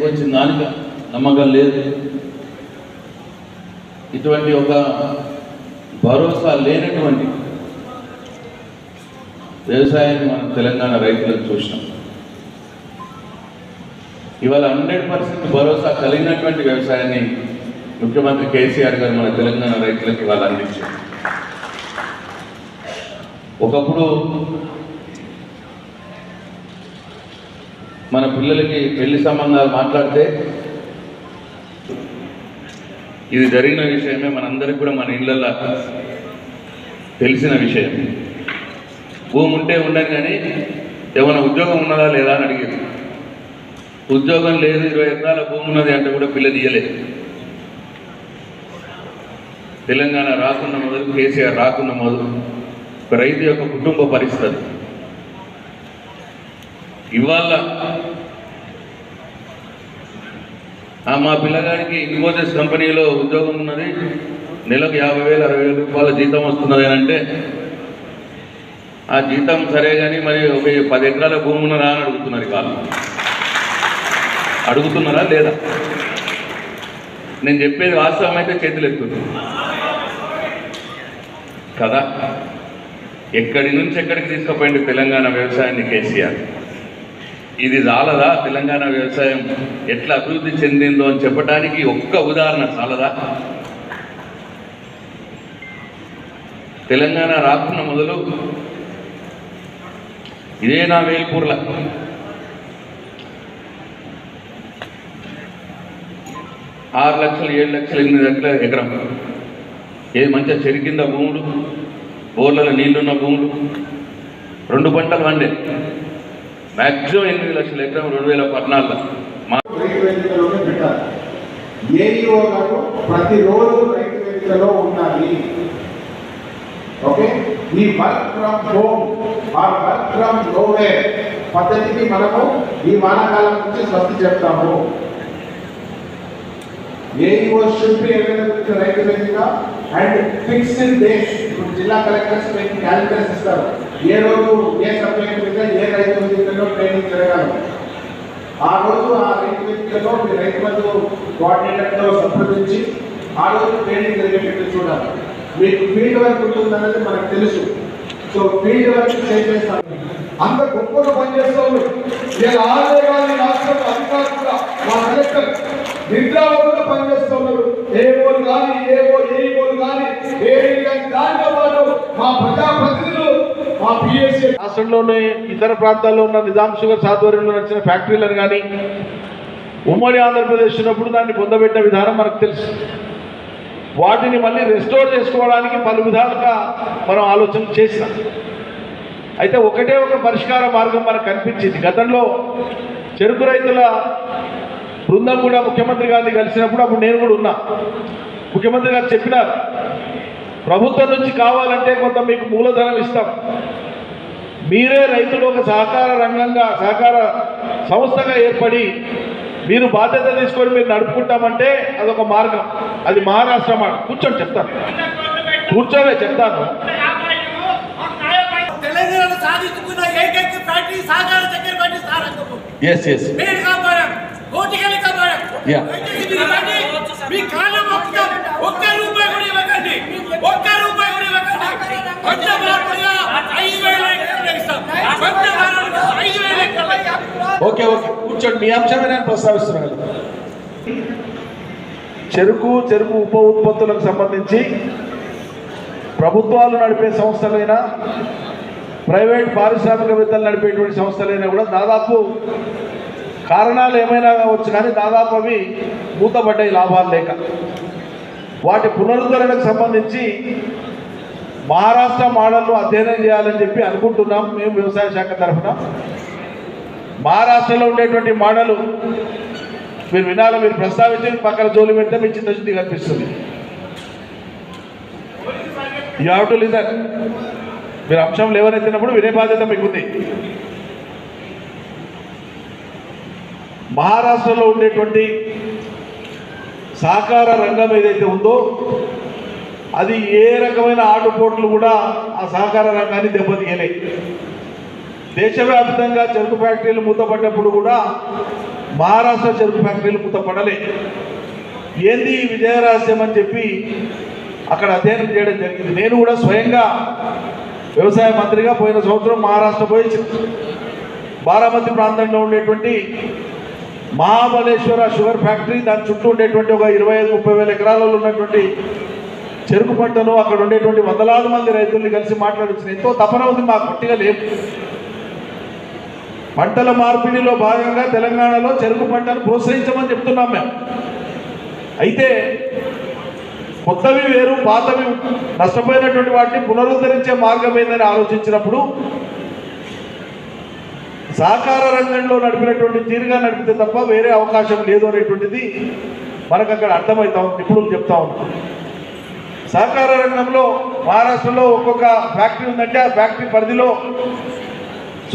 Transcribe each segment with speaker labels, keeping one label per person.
Speaker 1: వచ్చిన దానికి నమ్మకం లేదు. ఇటువంటి ఒక భరోసా లేనటువంటి వ్యవసాయాన్ని మనం తెలంగాణ రైతులకు చూసినాం. ఇవాళ 100% భరోసా కలిగినటువంటి వ్యవసాయాన్ని ముఖ్యమంత్రి కేసీఆర్ గారు మన తెలంగాణ రైతులకు ఇవాళ అందించారు. ఒకప్పుడు మన పిల్లలకి పెళ్లి సంబంధాలు మాట్లాడితే ఇది జరిగిన విషయమే, మనందరికీ కూడా మన ఇళ్ళల్లో తెలిసిన విషయం. భూమి ఉంటే ఉండని కానీ ఏమైనా ఉద్యోగం ఉన్నదా లేదా అని అడిగేది. ఉద్యోగం లేదు, 20 ఎకరాల భూమి ఉన్నది అంటే కూడా పిల్లలు ఇయ్యలేదు. తెలంగాణ రాకున్న మొదలు, కేసీఆర్ రాకున్న మొదలు ఒక రైతు యొక్క కుటుంబ పరిస్థితి. ఇవాళ మా పిల్లగాడికి ఇన్ఫోసిస్ కంపెనీలో ఉద్యోగం ఉన్నది, నెలకు 50,000 60,000 రూపాయల జీతం వస్తున్నది అని అంటే ఆ జీతం సరే కానీ మరి ఒక 10 ఎకరాల భూమి ఉన్నదా అని అడుగుతున్నారు. వాళ్ళు అడుగుతున్నారా లేదా? నేను చెప్పేది వాస్తవం అయితే చేతులు ఎత్తుంది కదా. ఎక్కడి నుంచి ఎక్కడికి తీసుకుపోయింది తెలంగాణ వ్యవసాయాన్ని కేసీఆర్. ఇది చాలదా? తెలంగాణ వ్యవసాయం ఎట్లా అభివృద్ధి చెందిందో అని చెప్పడానికి ఒక్క ఉదాహరణ చాలదా? తెలంగాణ రాకున్న మొదలు ఇదే నా వేల్పూర్ల 6 లక్షలు 7 లక్షలు 8 లక్షల ఎకరం, ఏది మంచిగా చెరికింద భూములు, బోర్లలో నీళ్లున్న భూములు, 2 పంటలు వండే మ్యాక్సిమం 8 లక్షల ఎకరం 2014లో
Speaker 2: ఏఈఓ గారు ప్రతిరోజు రైతు వేదికలో ఉండాలి. ఓకే, ఈ work from home or work from nowhere పద్ధతికి మనము ఈ వానాకాలం నుంచి స్వస్తి చెప్తాము. AEO should be available to రైతు వేదిక అండ్ ఫిక్స్డ్ డేస్. ఇప్పుడు జిల్లా కలెక్టర్స్ మీకు క్యాలెండర్స్ ఇస్తారు, ఏ రోజు ఏ సబ్జెక్ట్ మీద ఏ రైతు వేదికలో ట్రైనింగ్ జరగాలి. ఆ రోజు ఆ రైతు వేదికలో మీ రైతు బంధు కోఆర్డినేటర్తో సంప్రదించి ఆ రోజు ట్రైనింగ్ జరిగేటట్టు చూడాలి. మీకు ఫీల్డ్ వర్క్ ఉంటుందనేది మనకు తెలుసు. సో ఫీల్డ్ వర్క్ చేసేస్తాను. అంత గొప్పగా పనిచేస్తాను. నేను ఆదాయాన్ని రాష్ట్రం అధికారులు కూడా మా కలెక్టర్ నిద్రావకుండా పనిచేస్తున్నారు. ఏఓలు కానీ ఏఈఓలు కానీ దాంతో పాటు మా ప్రజాప్రతినిధులు మా పిఎస్సి రాష్ట్రంలోనే ఇతర ప్రాంతాల్లో ఉన్న నిజాం షుగర్స్ ఆధ్వర్యంలో నడిచిన ఫ్యాక్టరీలను కానీ ఉమ్మడి ఆంధ్రప్రదేశ్ ఉన్నప్పుడు దాన్ని పొందబెట్టిన విధానం మనకు తెలుసు. వాటిని మళ్ళీ రెస్టోర్ చేసుకోవడానికి పలు విధాలుగా మనం ఆలోచన చేసినాం. అయితే ఒకటే ఒక పరిష్కార మార్గం మనకు కనిపించింది. గతంలో చెరుకు రైతుల బృందం కూడా ముఖ్యమంత్రి గారిని కలిసినప్పుడు అప్పుడు నేను కూడా ఉన్నా. ముఖ్యమంత్రి గారు చెప్పినారు, ప్రభుత్వం నుంచి కావాలంటే కొంత మీకు మూలధనం ఇస్తాం, మీరే రైతులు ఒక సహకార రంగంగా సహకార సంస్థగా ఏర్పడి మీరు బాధ్యత తీసుకొని మీరు నడుపుకుంటామంటే అదొక మార్గం. అది మహారాష్ట్ర మాట. కూర్చొని చెప్తాను, కూర్చోవే చెప్తాను.
Speaker 3: తెలంగాణలో సాధించుకున్న ఏకైక ఫ్యాక్టరీ సహకార చక్కెర ఫ్యాక్టరీ సారంగపూర్.
Speaker 1: ఎస్ ఎస్
Speaker 3: మీరు కాపాడాం, కోటికలు కాపాడాం. మీ కాలం ఒక్క రూపాయి కూడా ఇవ్వకండి, ఒక్క రూపాయి కూడా ఇవ్వకండి. కొంచెం 5,000 ఎకరాలు ఇస్తాం. కొంచెం 5,000 ఎకరాలు.
Speaker 2: ఓకే ఓకే కూర్చోండి. మీ అంశమే నేను ప్రస్తావిస్తున్నాను. చెరుకు ఉప ఉత్పత్తులకు సంబంధించి ప్రభుత్వాలు నడిపే సంస్థలైనా ప్రైవేట్ పారిశ్రామికవేత్తలు నడిపేటువంటి సంస్థలైనా కూడా దాదాపు కారణాలు ఏమైనా కావచ్చు కానీ దాదాపు అవి మూతపడ్డాయి లాభాలు లేక. వాటి పునరుద్ధరణకు సంబంధించి మహారాష్ట్ర మోడల్ను అధ్యయనం చేయాలని చెప్పి అనుకుంటున్నాం మేము వ్యవసాయ శాఖ తరఫున. మహారాష్ట్రలో ఉండేటువంటి మోడలు మీరు వినాలి, మీరు ప్రస్తావించి పక్కన జోలి పెడితే మీ చిత్తశుద్ధి కనిపిస్తుంది. You have to listen. మీరు అంశం లేవనెత్తినప్పుడు వినే బాధ్యత మీకుంది. మహారాష్ట్రలో ఉండేటువంటి సహకార రంగం ఏదైతే ఉందో అది ఏ రకమైన ఆటుపోట్లు కూడా ఆ సహకార రంగాన్ని దెబ్బతీయలే. దేశవ్యాప్తంగా చెరుకు ఫ్యాక్టరీలు మూతపడ్డప్పుడు కూడా
Speaker 4: మహారాష్ట్ర చెరుకు ఫ్యాక్టరీలు మూతపడలే. ఏంది విజయరహస్యం అని చెప్పి అక్కడ అధ్యయనం చేయడం జరిగింది. నేను కూడా స్వయంగా వ్యవసాయ మంత్రిగా పోయిన సంవత్సరం మహారాష్ట్ర పోయి బారామతి ప్రాంతంలో ఉండేటువంటి మహాబలేశ్వర షుగర్ ఫ్యాక్టరీ, దాని చుట్టూ ఉండేటువంటి ఒక 25-30 వేల ఎకరాలలో ఉన్నటువంటి చెరుకు పంటను అక్కడ ఉండేటువంటి వందలాది మంది రైతుల్ని కలిసి మాట్లాడొచ్చిన ఎంతో తపన ఉంది, మాకు గట్టిగా లేవు. పంటల మార్పిడిలో భాగంగా తెలంగాణలో చెరుకు పంటను ప్రోత్సహించమని చెప్తున్నాం మేము. అయితే కొత్తవి వేరు, పాతవి నష్టపోయినటువంటి వాటిని పునరుద్ధరించే మార్గం ఏందని ఆలోచించినప్పుడు సహకార రంగంలో నడిపినటువంటి తీరుగా నడిపితే తప్ప వేరే అవకాశం లేదు అనేటువంటిది మనకు అక్కడ అర్థమవుతా ఉంది. నిపుణులు చెప్తా ఉంటాం. సహకార రంగంలో మహారాష్ట్రలో ఒక్కొక్క ఫ్యాక్టరీ ఉందంటే ఆ ఫ్యాక్టరీ పరిధిలో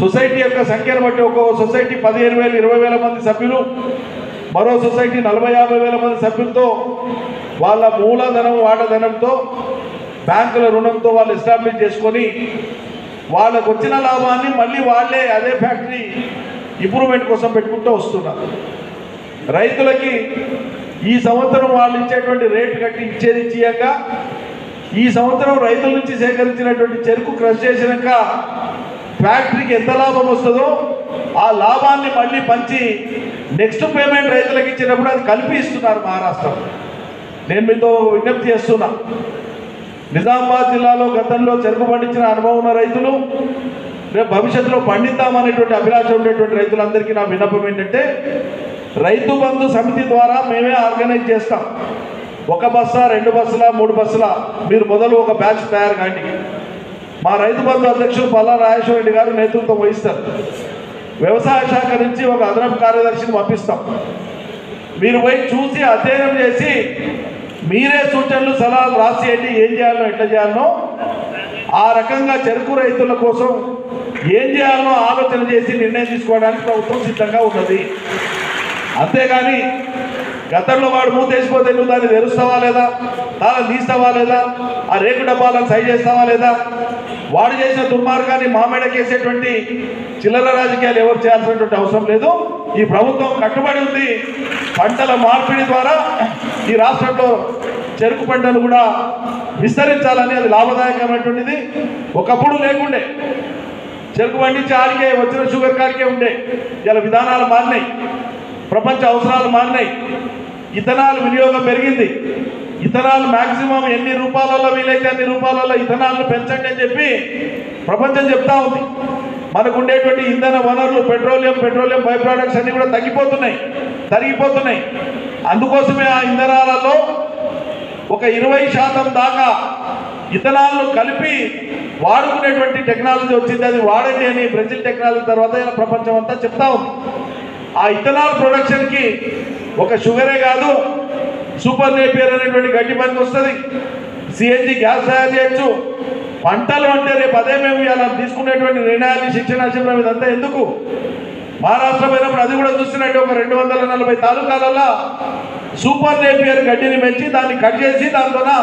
Speaker 4: సొసైటీ యొక్క సంఖ్యను బట్టి ఒక్కొక్క సొసైటీ 15,000 20,000 మంది సభ్యులు, మరో సొసైటీ 40-50 వేల మంది సభ్యులతో వాళ్ళ మూలధనం వాటాధనంతో బ్యాంకుల రుణంతో వాళ్ళు ఎస్టాబ్లిష్ చేసుకొని వాళ్ళకు వచ్చిన లాభాన్ని మళ్ళీ వాళ్ళే అదే ఫ్యాక్టరీ ఇంప్రూవ్మెంట్ కోసం పెట్టుకుంటూ వస్తున్నారు. రైతులకి ఈ సంవత్సరం వాళ్ళు ఇచ్చేటువంటి రేటు కట్టి ఇచ్చేది ఇచ్చాక ఈ సంవత్సరం రైతుల నుంచి సేకరించినటువంటి చెరుకు క్రష్ చేసినాక ఫ్యాక్టరీకి ఎంత లాభం వస్తుందో ఆ లాభాన్ని మళ్ళీ పంచి నెక్స్ట్ పేమెంట్ రైతులకు ఇచ్చినప్పుడు అది కలిపి ఇస్తున్నారు మహారాష్ట్ర. నేను మీతో విజ్ఞప్తి చేస్తున్నా, నిజామాబాద్ జిల్లాలో గతంలో చెరుకు పండించిన అనుభవం ఉన్న రైతులు, రేపు భవిష్యత్తులో పండిద్దామనేటువంటి అభిలాష ఉండేటువంటి రైతులందరికీ నా విన్నపం ఏంటంటే, రైతు బంధు సమితి ద్వారా మేమే ఆర్గనైజ్ చేస్తాం. 1 బస్సా 2 బస్సుల 3 బస్సుల మీరు మొదలు ఒక బ్యాచ్ తయారు కాండి. మా రైతు బంధు అధ్యక్షులు పల్లా రాజేశ్వర రెడ్డి గారు నేతృత్వం వహిస్తారు. వ్యవసాయ శాఖ నుంచి ఒక అదనపు కార్యదర్శిని పంపిస్తాం. మీరు పోయి చూసి అధ్యయనం చేసి మీరే సూచనలు సలహాలు రాసేయండి, ఏం చేయాలనో ఎట్లా చేయాలనో. ఆ రకంగా చెరుకు రైతుల కోసం ఏం చేయాలనో ఆలోచన చేసి నిర్ణయం తీసుకోవడానికి ప్రభుత్వం సిద్ధంగా ఉన్నది. అంతేగాని గతంలో వాడు మూతేసిపోతే నువ్వు దాన్ని తెరుస్తావా లేదా, తాళం తీస్తావా లేదా, ఆ రేకు డబ్బాలను సై చేస్తావా లేదా, వాడు చేసిన దుర్మార్గాన్ని మామెడకేసేటువంటి చిల్లర రాజకీయాలు ఎవరు చేయాల్సినటువంటి అవసరం లేదు. ఈ ప్రభుత్వం కట్టుబడి ఉంది. పంటల మార్పిడి ద్వారా ఈ రాష్ట్రంలో చెరుకు పంటను కూడా విస్తరించాలని, అది లాభదాయకమైనటువంటిది. ఒకప్పుడు లేకుండే, చెరుకు పండించి ఆడికే వచ్చిన షుగర్ కాడికే ఉండే. ఇలా విధానాలు మారినాయి, ప్రపంచ అవసరాలు మారినాయి, ఇథనాల్ వినియోగం పెరిగింది. ఇథనాల్ మ్యాక్సిమం ఎన్ని రూపాయలలో వీలైతే అన్ని రూపాయలలో ఇథనాల్ను పెంచండి అని చెప్పి ప్రపంచం చెప్తా ఉంది. మనకు ఉండేటువంటి ఇంధన వనరులు పెట్రోలియం బై ప్రోడక్ట్స్ అన్నీ కూడా తరిగిపోతున్నాయి. అందుకోసమే ఆ ఇంధనాలలో ఒక 20% దాకా ఇథనాల్ను కలిపి వాడుకునేటువంటి టెక్నాలజీ వచ్చింది. అది వాడండి అని బ్రెజిల్ టెక్నాలజీ తర్వాత ప్రపంచం అంతా చెప్తా ఉంది. ఆ ఇథనాల్ ప్రొడక్షన్కి ఒక షుగరే కాదు, సూపర్ నేపియర్ అనేటువంటి గడ్డి పనికి వస్తుంది, సిఎన్జి గ్యాస్ తయారు చేయొచ్చు. పంటలు అంటే రేపు అదే మేము ఇలా తీసుకునేటువంటి నిర్ణయాలు, శిక్షణ శిబిరం ఇదంతా ఎందుకు? మహారాష్ట్ర పోయినప్పుడు అది కూడా చూస్తున్నట్టు ఒక 240 తాలూకాలలో సూపర్ నేపియర్ గడ్డిని పెంచి దాన్ని కట్ చేసి దాంతో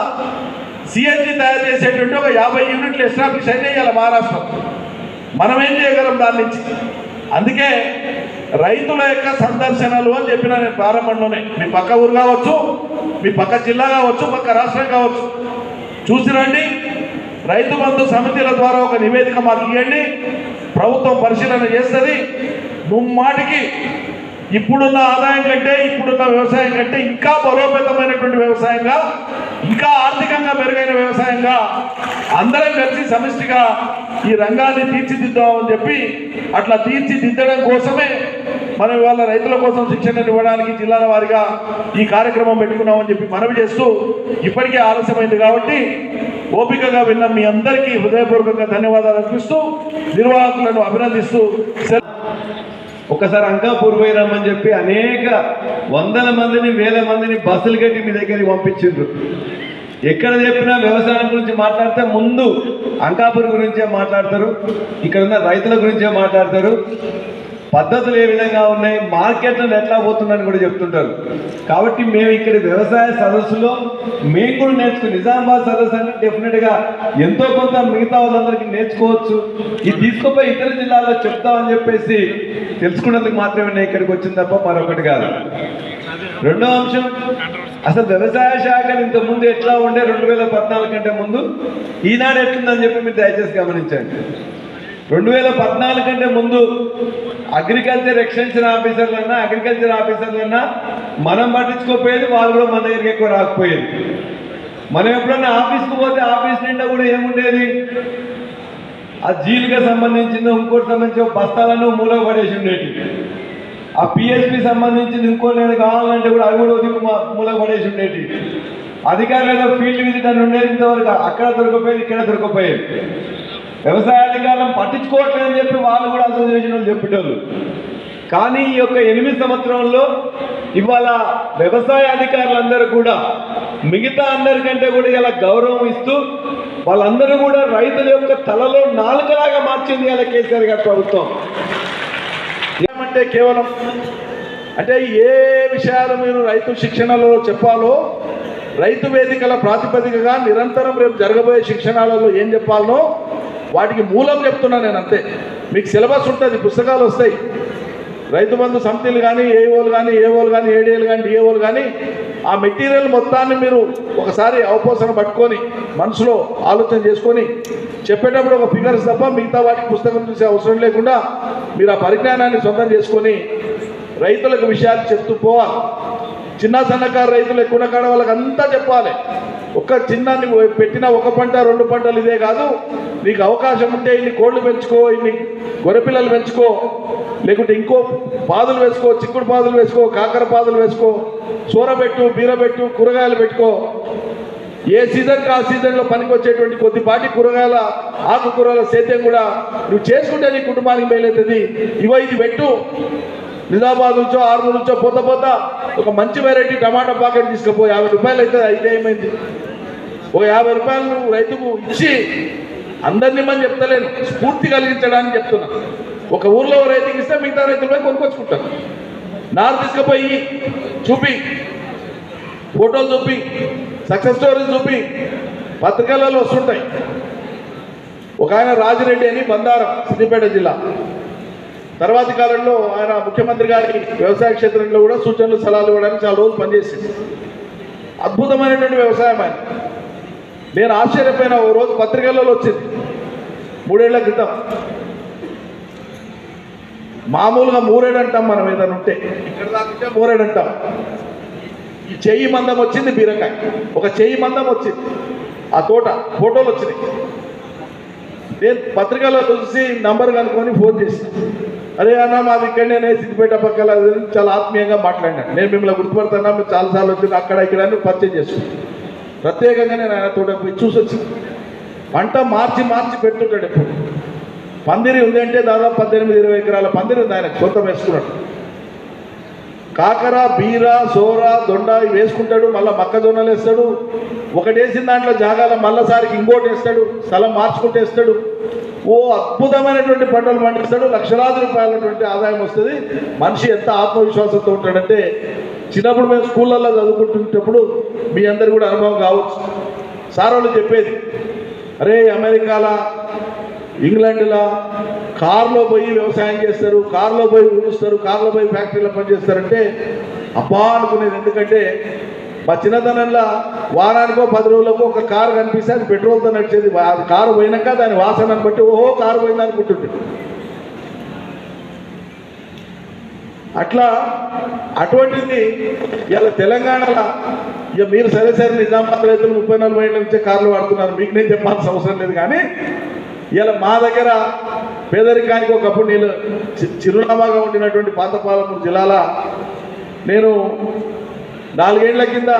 Speaker 4: సిఎన్జి తయారు చేసేటువంటి ఒక 50 యూనిట్లు ఎస్టాబ్లిష్ అయితే ఇవాళ మహారాష్ట్ర. మనం ఏం చేయగలం దాని నుంచి? అందుకే రైతుల యొక్క సందర్శనలు అని చెప్పిన నేను ప్రారంభంలోనే, మీ పక్క ఊరు కావచ్చు, మీ పక్క జిల్లా కావచ్చు, పక్క రాష్ట్రం కావచ్చు, చూసి రండి. రైతు బంధు సమితిల ద్వారా ఒక నివేదిక మాకు ఇవ్వండి, ప్రభుత్వం పరిశీలన చేస్తుంది. ముమ్మాటికి ఇప్పుడున్న ఆదాయం కంటే, ఇప్పుడున్న వ్యవసాయం కంటే ఇంకా బలోపేతమైనటువంటి వ్యవసాయంగా, ఇంకా ఆర్థికంగా మెరుగైన వ్యవసాయంగా అందరం కలిసి సమిష్టిగా ఈ రంగాన్ని తీర్చిదిద్దామని చెప్పి, అట్లా తీర్చిదిద్దడం కోసమే మనం ఇవాళ రైతుల కోసం శిక్షణ ఇవ్వడానికి జిల్లాల వారీగా ఈ కార్యక్రమం పెట్టుకున్నామని చెప్పి మనవి చేస్తూ, ఇప్పటికే ఆలస్యమైంది కాబట్టి ఓపికగా విన్న మీ అందరికీ హృదయపూర్వకంగా ధన్యవాదాలు అర్పిస్తూ, నిర్వాహకులను అభినందిస్తూ
Speaker 5: ఒకసారి అంకాపూర్ పోయి రమ్మని చెప్పి అనేక వందల మందిని, వేల మందిని బస్సులు కట్టి మీ దగ్గరికి పంపించిండ్రు. ఎక్కడ చెప్పినా వ్యవసాయం గురించి మాట్లాడితే ముందు అంకాపూర్ గురించే మాట్లాడతారు, ఇక్కడ ఉన్న రైతుల గురించే మాట్లాడతారు. పద్ధతులు ఏ విధంగా ఉన్నాయి, మార్కెట్లను ఎట్లా పోతుందని కూడా చెప్తుంటారు. కాబట్టి మేము ఇక్కడ వ్యవసాయ సదస్సులో మేము కూడా నేర్చుకుని నిజామాబాద్ సదస్సు అంటే డెఫినెట్గా ఎంతో కొంత మిగతా వాళ్ళందరికీ నేర్చుకోవచ్చు. ఇది తీసుకుపోయి ఇతర జిల్లాల్లో చెప్తామని చెప్పేసి తెలుసుకున్నందుకు మాత్రమే నేను ఇక్కడికి వచ్చింది తప్ప మరొకటి కాదు. రెండో అంశం, అసలు వ్యవసాయ శాఖలు ఇంతకుముందు ఎట్లా ఉండే 2014 కంటే ముందు, ఈనాడు ఎట్లుందని చెప్పి మీరు దయచేసి గమనించండి. 2014 కంటే ముందు అగ్రికల్చర్ ఎక్స్టెన్షన్ ఆఫీసర్లన్నా అగ్రికల్చర్ ఆఫీసర్లన్నా మనం పట్టించుకోపోయేది, వాళ్ళు కూడా మన దగ్గరికి ఎక్కువ రాకపోయేది. మనం ఎప్పుడన్నా ఆఫీస్కి పోతే ఆఫీస్ నిండా కూడా ఏముండేది, ఆ జీలుగా సంబంధించిన ఇంకోటి సంబంధించిన బస్తాలను మూలకు పడేసి ఉండేవి. ఆ పిహెచ్పి సంబంధించిన ఇంకో నేను కావాలంటే కూడా అవి కూడా వదిలి మూలకు పడేసి ఉండేవి. అధికారులు ఫీల్డ్ విజిట్ అని ఉండేది, ఇంతవరకు అక్కడ దొరకపోయేది, ఇక్కడ దొరకపోయేది. వ్యవసాయ అధికారులను పట్టించుకోవట్లేదని చెప్పి వాళ్ళు కూడా అసోసియేషన్ వాళ్ళు చెప్పేటోళ్ళు. కానీ ఈ యొక్క 8 సంవత్సరంలో ఇవాళ వ్యవసాయ అధికారులందరూ కూడా మిగతా అందరికంటే కూడా ఇలా గౌరవం ఇస్తూ వాళ్ళందరూ కూడా రైతుల యొక్క తలలో నాలుకలాగా మార్చింది ఇలా కేసీఆర్ గారి ప్రభుత్వం.
Speaker 4: ఏమంటే కేవలం అంటే ఏ విషయాలు మీరు రైతు శిక్షణలో చెప్పాలో రైతు వేదికల ప్రాతిపదికగా నిరంతరం రేపు జరగబోయే శిక్షణాలలో ఏం చెప్పాలనో వాటికి మూలం చెప్తున్నా నేను, అంతే. మీకు సిలబస్ ఉంటుంది, పుస్తకాలు వస్తాయి. రైతు బంధు సమితిలు కానీ ఏఓలు కానీ ఏడీఏలు కానీ డిఏఓలు కానీ ఆ మెటీరియల్ మొత్తాన్ని మీరు ఒకసారి అవపోసన పట్టుకొని మనసులో ఆలోచన చేసుకొని చెప్పేటప్పుడు ఒక ఫిగర్స్ తప్ప మిగతా వాటికి పుస్తకం చూసే అవసరం లేకుండా మీరు ఆ పరిజ్ఞానాన్ని సొంతం చేసుకొని రైతులకు విషయాలు చెప్తూ పోవాలి. చిన్న సన్నకారు రైతులు ఎక్కువ కాడ వాళ్ళకి అంతా చెప్పాలి. ఒక చిన్న పెట్టిన ఒక పంట 2 పంటలు ఇదే కాదు, నీకు అవకాశం ఉంటే ఇన్ని కోళ్ళు పెంచుకో, ఇన్ని గొర్రెపిల్లలు పెంచుకో, లేకుంటే ఇంకో పాదులు వేసుకో, చిక్కుడు పాదులు వేసుకో, కాకర పాదులు వేసుకో, సూరబెట్టు, బీరబెట్టు, కూరగాయలు పెట్టుకో. ఏ సీజన్కి ఆ సీజన్లో పనికి వచ్చేటువంటి కొద్దిపాటి కూరగాయల ఆకుకూరల సేద్యం కూడా నువ్వు చేసుకుంటే నీ కుటుంబానికి మేలవుతుంది. ఇది పెట్టు. నిజామాబాద్ నుంచో ఆర్మూర్ నుంచో పోతా ఒక మంచి వెరైటీ టమాటా ప్యాకెట్ తీసుకుపో, 50 రూపాయలు అయితే అయితే ఏమైంది? ఓ 50 రూపాయలు నువ్వు రైతుకు ఇచ్చి అందరినీ మనం చెప్తలేను, స్ఫూర్తి కలిగించడానికి చెప్తున్నా. ఒక ఊర్లో రైతుకి ఇస్తే మిగతా రైతులపై కొనుక్కొచ్చుకుంటారు. నారు తీసుకుపోయి చూపి, ఫోటోలు చూపి, సక్సెస్ స్టోరీస్ చూపి, పత్రికలలో వస్తుంటాయి. ఒక ఆయన రాజిరెడ్డి అని బందారం, సిద్దిపేట జిల్లా, తర్వాతి కాలంలో ఆయన ముఖ్యమంత్రి గారికి వ్యవసాయ క్షేత్రంలో కూడా సూచనలు సలహాలు ఇవ్వడానికి చాలా రోజులు పనిచేసింది. అద్భుతమైనటువంటి వ్యవసాయం ఆయన. నేను ఆశ్చర్యపోయిన ఓ రోజు పత్రికలలో వచ్చింది 3 ఏళ్ల క్రితం. మామూలుగా మూరేడు అంటాం మనం, ఏదైనా ఉంటే ఇక్కడ దాకా మూరేడు అంటాం. ఈ చెయ్యి మందం వచ్చింది బీరకాయ, ఒక చెయ్యి మందం వచ్చింది. ఆ తోట ఫోటోలు వచ్చినాయి. నేను పత్రికలో చూసి నంబర్ కనుక్కొని ఫోన్ చేసి, అరే అన్న మాది ఇక్కడనే సిద్దిపేట పక్కల, చాలా ఆత్మీయంగా మాట్లాడినాను. నేను మిమ్మల్ని గుర్తుపడుతున్నా, మీరు చాలాసార్లు వచ్చింది అక్కడ ఇక్కడ పరిచయం చేసుకున్నాను. ప్రత్యేకంగా నేను ఆయన తోటకు పోయి చూసి వచ్చి పంట మార్చి పెడుతుంటాడు. ఎప్పుడు పందిరి ఉంది అంటే దాదాపు 18-20 ఎకరాల పందిరి ఉంది ఆయన సొంతం వేసుకున్నాడు. కాకర, బీర, సోర, దొండ ఇవి వేసుకుంటాడు. మళ్ళీ మొక్కజొన్నలు వేస్తాడు. ఒకటి వేసిన దాంట్లో జాగాల మళ్ళీసారికి ఇంకోటి వేస్తాడు, స్థలం మార్చుకుంటూ వేస్తాడు. ఓ అద్భుతమైనటువంటి పంటలు పండిస్తాడు. లక్షలాది రూపాయలటువంటి ఆదాయం వస్తుంది. మనిషి ఎంత ఆత్మవిశ్వాసంతో ఉంటాడంటే, చిన్నప్పుడు మేము స్కూళ్ళల్లో చదువుకుంటున్నప్పుడు మీ అందరు కూడా అనుభవం కావచ్చు. సార్ వాళ్ళు చెప్పేది, అరే అమెరికాలో, ఇంగ్లాండ్లో కారులో పోయి వ్యవసాయం చేస్తారు, కారులో పోయి ఊరుస్తారు, కారులో పోయి ఫ్యాక్టరీలో పనిచేస్తారంటే అబ్బా అనుకునేది. ఎందుకంటే మా చిన్నతనంలో వారానికో 10 రోజులకో ఒక కారు కనిపిస్తే అది పెట్రోల్తో నడిచేది. అది కారు పోయినాక దాని వాసనను బట్టి ఓహో కారు పోయింది అనుకుంటుంది. అట్లా అటువంటిది ఇలా తెలంగాణలో ఇక మీరు సరే నిజామాబాద్ రైతులు 34 ఏళ్ళ నుంచే కార్లు వాడుతున్నారు. మీకు నేను చెప్పాల్సిన అవసరం లేదు. కానీ ఇలా మా దగ్గర పేదరికానికి ఒకప్పుడు నేను చిరునామాగా ఉండినటువంటి పాతపాలమూరు జిల్లాలో నేను 4 ఏళ్ల కింద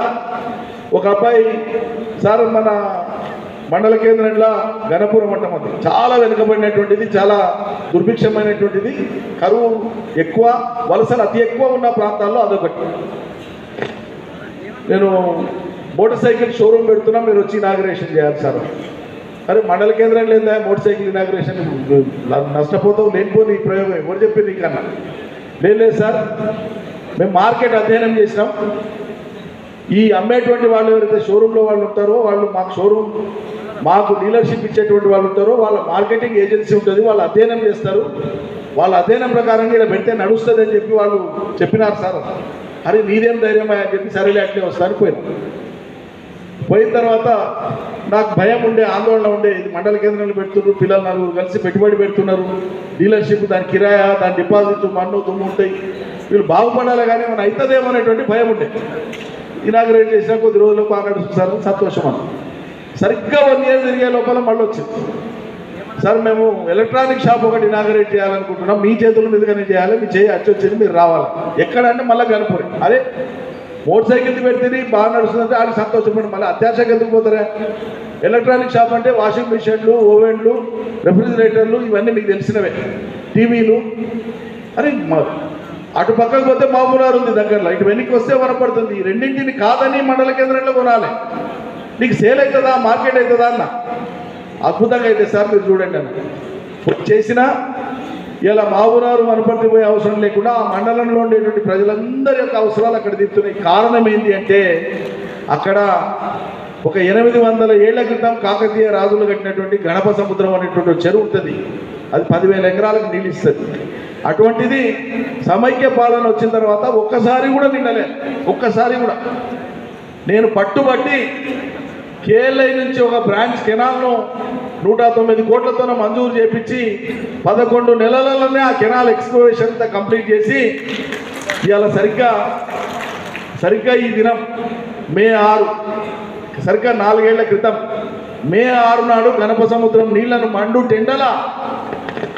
Speaker 4: ఒక అబ్బాయి, సార్ మన మండల కేంద్రంలో గణపురం అంటాం, అది చాలా వెనుకబడినటువంటిది, చాలా దుర్భిక్షమైనటువంటిది, కరువు ఎక్కువ, వలసలు అతి ఎక్కువ ఉన్న ప్రాంతాల్లో అదొకటి. నేను మోటార్ సైకిల్ షోరూమ్ పెడుతున్నా, మీరు వచ్చి ఇనాగ్రేషన్ చేయాలి సార్. అరే మండల కేంద్రం లేదా మోటార్ సైకిల్ ఇనాగ్రేషన్ నష్టపోతావు లేనిపోని ఈ ప్రయోగం ఎవరు చెప్పింది నీకన్నా? లేదు సార్, మేము మార్కెట్ అధ్యయనం చేసినాం. ఈ అమ్మేటువంటి వాళ్ళు ఎవరైతే షోరూంలో వాళ్ళు ఉంటారో వాళ్ళు మాకు షోరూమ్ మాకు డీలర్షిప్ ఇచ్చేటువంటి వాళ్ళు ఉంటారో వాళ్ళ మార్కెటింగ్ ఏజెన్సీ ఉంటుంది, వాళ్ళు అధ్యయనం చేస్తారు. వాళ్ళ అధ్యయనం ప్రకారంగా ఇలా పెడితే నడుస్తుంది అని చెప్పి వాళ్ళు చెప్పినారు సార్. అరే నీదేం ధైర్యం అని చెప్పి సరేలే అట్లే వస్తాను పోయిన తర్వాత నాకు భయం ఉండే, ఆందోళన ఉండే. ఇది మండల కేంద్రంలో పెడుతున్నారు, పిల్లలు నలుగురు కలిసి పెట్టుబడి పెడుతున్నారు, డీలర్షిప్ దాని కిరాయా దాని డిపాజిట్ మన్ను దుమ్ము ఉంటాయి, వీళ్ళు బాగుపడాలి కానీ మనం అవుతుందేమో అనేటువంటి భయం ఉండే. ఇనాగ్రేట్ చేసినా కొద్ది రోజులకు నడుస్తుంది సార్, సంతోషం అన్న. సరిగ్గా 1 year తిరిగే లోపల మళ్ళీ వచ్చింది, సార్ మేము ఎలక్ట్రానిక్ షాప్ ఒకటి ఇనాగ్రేట్ చేయాలనుకుంటున్నాం, మీ చేతుల మీదుగానే చేయాలి, మీ చేయి వచ్చింది మీరు రావాలి. ఎక్కడంటే మళ్ళీ కనుపూరి. అరే మోటార్ సైకిల్ పెడితే బాగా నడుస్తుందంటే వాళ్ళు సంతోషపడి మళ్ళీ అత్యాశకి ఎందుకు పోతారా? ఎలక్ట్రానిక్ షాప్ అంటే వాషింగ్ మిషన్లు, ఓవెన్లు, రెఫ్రిజిరేటర్లు ఇవన్నీ మీకు తెలిసినవే, టీవీలు. అరే అటు పక్కకు పోతే మామూలు ఉంది దగ్గరలో, ఇటు వెనక్కి వస్తే వనపడుతుంది. ఈ రెండింటిని కాదని మండల కేంద్రంలో కొనాలి. నీకు సేల్ అవుతుందా, మార్కెట్ అవుతుందా అన్న? అద్భుతంగా అయితే సార్ మీరు చూడండి అన్న. చేసినా ఇలా మావునారు వనపర్తి పోయే అవసరం లేకుండా ఆ మండలంలో ఉండేటువంటి ప్రజలందరి యొక్క అవసరాలు అక్కడ తీరుతున్నాయి. కారణం ఏంటి అంటే అక్కడ ఒక 800 ఏళ్ల క్రితం కాకతీయ రాజులు కట్టినటువంటి గణప సముద్రం అనేటువంటి చెరువు ఉంటుంది. అది 10,000 ఎకరాలకు నీళ్ళు ఇస్తుంది. అటువంటిది సమైక్య పాలన వచ్చిన తర్వాత ఒక్కసారి కూడా నిండలే. ఒక్కసారి కూడా నేను పట్టుబట్టి కేఎల్ఐ నుంచి ఒక బ్రాంచ్ కెనాల్ను 109 కోట్లతో మంజూరు చేపించి 11 నెలలలోనే ఆ కెనాల్ ఎక్స్కవేషన్ అంతా కంప్లీట్ చేసి ఇవాళ సరిగ్గా ఈ దినం మే 6 సరిగ్గా 4 ఏళ్ల క్రితం మే 6 నాడు గణప సముద్రం నీళ్లను మండు టెండల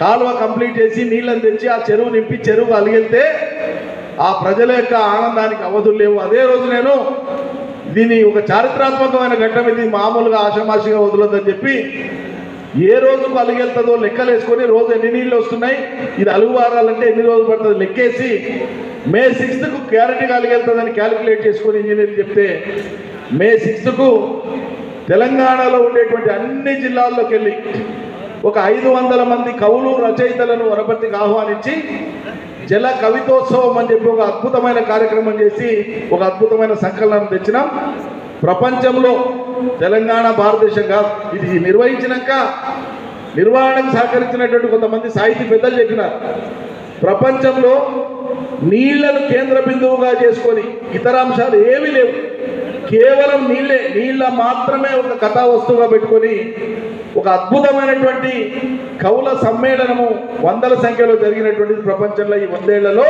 Speaker 4: కాలువ కంప్లీట్ చేసి నీళ్ళని తెచ్చి ఆ చెరువు నింపి చెరువు అలిగితే ఆ ప్రజల యొక్క ఆనందానికి అవధులు లేవు. అదే రోజు నేను దీన్ని ఒక చారిత్రాత్మకమైన ఘట్టం, ఇది మామూలుగా ఆషామాషిగా వదలొద్దని చెప్పి ఏ రోజుకు అలిగెళ్తుందో లెక్కలు వేసుకొని రోజు ఎన్ని నీళ్ళు వస్తున్నాయి, ఇది అలుగు వారాలంటే ఎన్ని రోజులు పడుతుంది లెక్కేసి మే 6కు క్లారిటీగా అలిగెళ్తుందని క్యాలిక్యులేట్ చేసుకొని ఇంజనీర్లు చెప్తే మే 6కు తెలంగాణలో ఉండేటువంటి అన్ని జిల్లాల్లోకి వెళ్ళి ఒక 500 మంది కవులు రచయితలను వనపర్తికి ఆహ్వానించి జల కవితోత్సవం అని చెప్పి ఒక అద్భుతమైన కార్యక్రమం చేసి ఒక అద్భుతమైన సంకలనం తెచ్చినాం. ప్రపంచంలో తెలంగాణ భారతదేశం కాదు, ఇది నిర్వహించినాక నిర్వహణకు సహకరించినటువంటి కొంతమంది సాహితీ పెద్దలు చెప్పినారు, ప్రపంచంలో నీళ్లను కేంద్ర బిందువుగా చేసుకొని ఇతర అంశాలు ఏమీ లేవు, కేవలం నీళ్ళ మాత్రమే ఒక కథా వస్తువుగా పెట్టుకొని ఒక అద్భుతమైనటువంటి కవుల సమ్మేళనము 100ల సంఖ్యలో జరిగినటువంటిది ప్రపంచంలో ఈ 100 ఏళ్లలో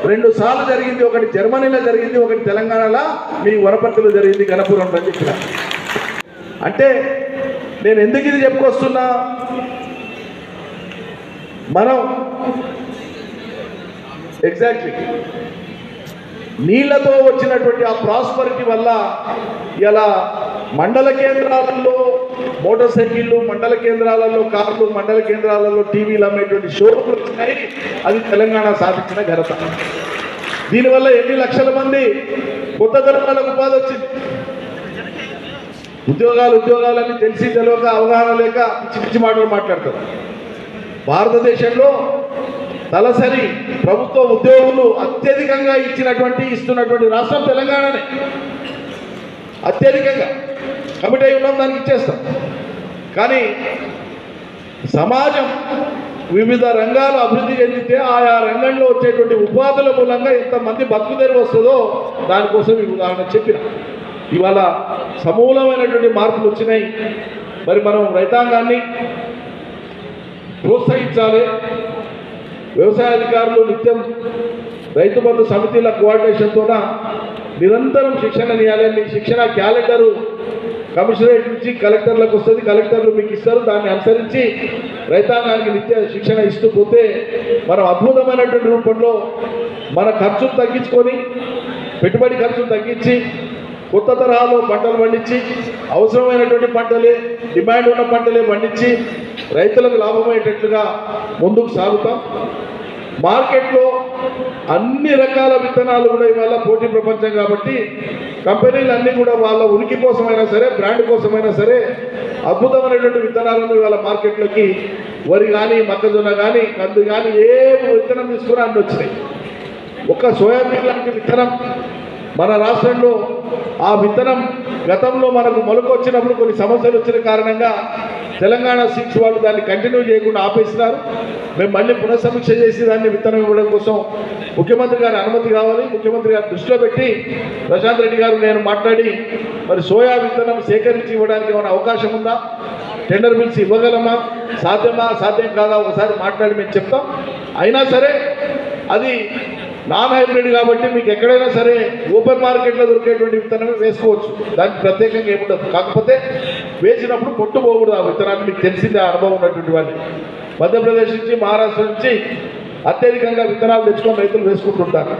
Speaker 4: 2 సార్లు జరిగింది. ఒకటి జర్మనీలో జరిగింది, ఒకటి తెలంగాణలో మీ వనపర్తిలో జరిగింది, గణపురం అని చెప్పిన. అంటే నేను ఎందుకు ఇది చెప్పుకొస్తున్నా, మనం ఎగ్జాక్ట్లీ నీళ్లతో వచ్చినటువంటి ఆ ప్రాస్పరిటీ వల్ల ఇలా మండల కేంద్రాలలో మోటార్ సైకిళ్ళు, మండల కేంద్రాలలో కార్లు, మండల కేంద్రాలలో టీవీలు అమ్మేటువంటి షోరూమ్లు వచ్చినాయి. అది తెలంగాణ సాధించిన ఘనత. దీనివల్ల ఎన్ని లక్షల మంది కొత్త తరహాలకు ఉపాధి వచ్చింది. ఉద్యోగాలని తెలిసి తెలియక అవగాహన లేక పిచ్చి పిచ్చి మాటలు మాట్లాడతారు. భారతదేశంలో తలసరి ప్రభుత్వ ఉద్యోగులు అత్యధికంగా ఇస్తున్నటువంటి రాష్ట్రం తెలంగాణనే. అత్యధికంగా కమిటీ అయి ఉన్నాం, దానికి ఇచ్చేస్తాం. కానీ సమాజం వివిధ రంగాలు అభివృద్ధి చెందితే ఆయా రంగంలో వచ్చేటువంటి ఉపాధుల మూలంగా ఎంతమంది బతుకుదెరువు వస్తుందో దానికోసం ఈ ఉదాహరణ చెప్పిన. ఇవాళ సమూలమైనటువంటి మార్పులు వచ్చినాయి. మరి మనం రైతాంగాన్ని ప్రోత్సహించాలి. వ్యవసాయ అధికారులు నిత్యం రైతు బంధు సమితిల కోఆర్డినేషన్తోన నిరంతరం శిక్షణ ఇవ్వాలి. మీ శిక్షణ క్యాలెండరు కమిషనరేట్ నుంచి కలెక్టర్లకు వస్తుంది, కలెక్టర్లు మీకు ఇస్తారు. దాన్ని అనుసరించి రైతాంగానికి నిత్య శిక్షణ ఇస్తూ పోతే మనం అద్భుతమైనటువంటి రూపంలో మన ఖర్చును తగ్గించుకొని, పెట్టుబడి ఖర్చును తగ్గించి, కొత్త తరహాలో పంటలు పండించి, అవసరమైనటువంటి పంటలే, డిమాండ్ ఉన్న పంటలే పండించి రైతులకు లాభమయ్యేటట్లుగా ముందుకు సాగుతాం. మార్కెట్లో అన్ని రకాల విత్తనాలు కూడా ఇవాళ పోటీ ప్రపంచం కాబట్టి కంపెనీలు అన్నీ కూడా వాళ్ళ ఉనికి కోసమైనా సరే బ్రాండ్ కోసమైనా సరే అద్భుతమైనటువంటి విత్తనాలను ఇవాళ మార్కెట్లోకి వరి కానీ మొక్కజొన్న కానీ కంది కానీ ఏ విత్తనం తీసుకున్నా అన్ని వచ్చినాయి. ఒక్క సోయాబీన్ లాంటి విత్తనం మన రాష్ట్రంలో ఆ విత్తనం గతంలో మనకు మొలక వచ్చినప్పుడు కొన్ని సమస్యలు వచ్చిన కారణంగా తెలంగాణ సీడ్స్ వాళ్ళు దాన్ని కంటిన్యూ చేయకుండా ఆపేసినారు. మేము మళ్ళీ పునఃసమీక్ష చేసి దాన్ని విత్తనం ఇవ్వడం కోసం ముఖ్యమంత్రి గారి అనుమతి కావాలి. ముఖ్యమంత్రి గారు దృష్టిలో పెట్టి ప్రశాంత్ రెడ్డి గారు నేను మాట్లాడి మరి సోయా విత్తనం సేకరించి ఇవ్వడానికి ఏమైనా అవకాశం ఉందా, టెండర్ బిల్స్ ఇవ్వగలమా, సాధ్యమా సాధ్యం కాదా ఒకసారి మాట్లాడి మేము చెప్తాం. అయినా సరే అది నాన్ హైబ్రిడ్ కాబట్టి మీకు ఎక్కడైనా సరే ఓపెన్ మార్కెట్లో దొరికేటువంటి విత్తనమే వేసుకోవచ్చు, దానికి ప్రత్యేకంగా ఏముండదు. కాకపోతే వేసినప్పుడు పొట్టు పోకూడదు ఆ విత్తనాన్ని. మీకు తెలిసిందే అనుభవం ఉన్నటువంటి వాళ్ళు మధ్యప్రదేశ్ నుంచి మహారాష్ట్ర నుంచి అత్యధికంగా విత్తనాలు తెచ్చుకొని రైతులు వేసుకుంటుంటారు.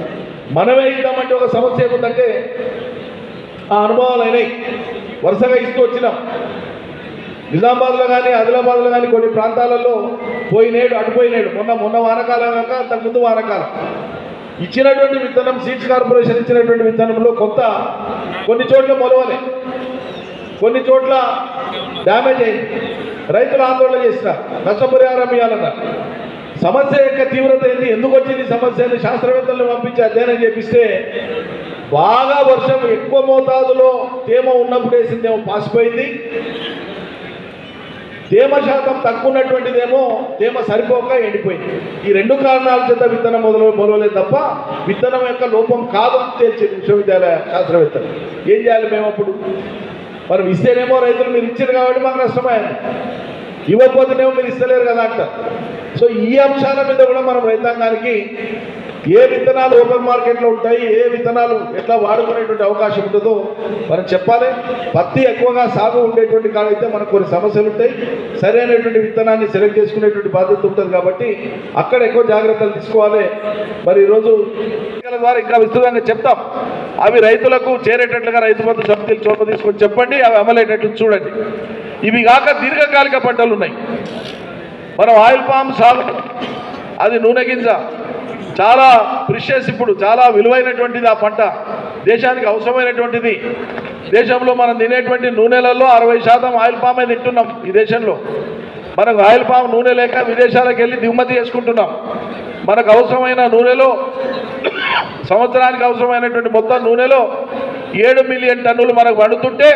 Speaker 4: మనమే ఇద్దామంటే ఒక సమస్య ఏముందంటే ఆ అనుభవాలు అయినాయి, వరుసగా ఇస్తూ వచ్చినాం. నిజామాబాద్లో కానీ ఆదిలాబాద్లో కానీ కొన్ని ప్రాంతాలలో పోయినేడు అటుపోయినేడు మొన్న వానకాలం కాక అంతకుముందు వానకాలం ఇచ్చినటువంటి విత్తనం సీడ్స్ కార్పొరేషన్ ఇచ్చినటువంటి విత్తనంలో కొన్ని చోట్ల మొలవలే, కొన్ని చోట్ల డ్యామేజ్ అయింది. రైతులు ఆందోళన చేసినారు, నష్టపరిహారం ఇవ్వాలన్నారు. సమస్య యొక్క తీవ్రత ఏంటి, ఎందుకు వచ్చింది సమస్య అని శాస్త్రవేత్తలను పంపించి అధ్యయనం చేపిస్తే బాగా వర్షం ఎక్కువ మోతాదులో తేమ ఉన్నప్పుడు వేసిందేమో పాసిపోయింది, తేమ శాతం తక్కువ ఉన్నటువంటిదేమో తేమ సరిపోక ఎండిపోయింది. ఈ రెండు కారణాల చేత విత్తనం మొదలలేదు తప్ప విత్తనం యొక్క లోపం కాదు అని తేల్చింది విశ్వవిద్యాలయ శాస్త్రవేత్తలు. ఏం చేయాలి మేము అప్పుడు? మనం ఇస్తేనేమో రైతులు మీరు ఇచ్చారు కాబట్టి మాకు నష్టమైంది, ఇవ్వకపోతేనేమో మీరు ఇస్తలేరు కదా అంటారు. సో ఈ అంశాల మీద కూడా మనం రైతాంగానికి ఏ విత్తనాలు ఓపెన్ మార్కెట్లో ఉంటాయి, ఏ విత్తనాలు ఎట్లా వాడుకునేటువంటి అవకాశం ఉంటుందో మనం చెప్పాలి. పత్తి ఎక్కువగా సాగు ఉండేటువంటి కాడైతే మనకు కొన్ని సమస్యలు ఉంటాయి, సరైనటువంటి విత్తనాన్ని సెలెక్ట్ చేసుకునేటువంటి బాధ్యత ఉంటుంది కాబట్టి అక్కడ ఎక్కువ జాగ్రత్తలు తీసుకోవాలి. మరి ఈరోజు ద్వారా ఇంకా విస్తృతంగా చెప్తాం. అవి రైతులకు చేరేటట్లుగా రైతు బంధు సమితిలు చోట తీసుకొని చెప్పండి, అవి అమలయ్యేటట్లు చూడండి. ఇవి కాక దీర్ఘకాలిక పంటలు ఉన్నాయి. మనం ఆయిల్ పామ్ సాగు, అది నూనె గింజ చాలా ప్రిషియస్, ఇప్పుడు చాలా విలువైనటువంటిది. ఆ పంట దేశానికి అవసరమైనటువంటిది. దేశంలో మనం తినేటువంటి నూనెలలో 60% ఆయిల్ పామే తింటున్నాం. ఈ దేశంలో మనకు ఆయిల్ పామ్ నూనె లేక విదేశాలకు వెళ్ళి దిగుమతి చేసుకుంటున్నాం. మనకు అవసరమైన నూనెలో సంవత్సరానికి అవసరమైనటువంటి మొత్తం నూనెలో 7 మిలియన్ టన్నులు మనకు వండుతుంటే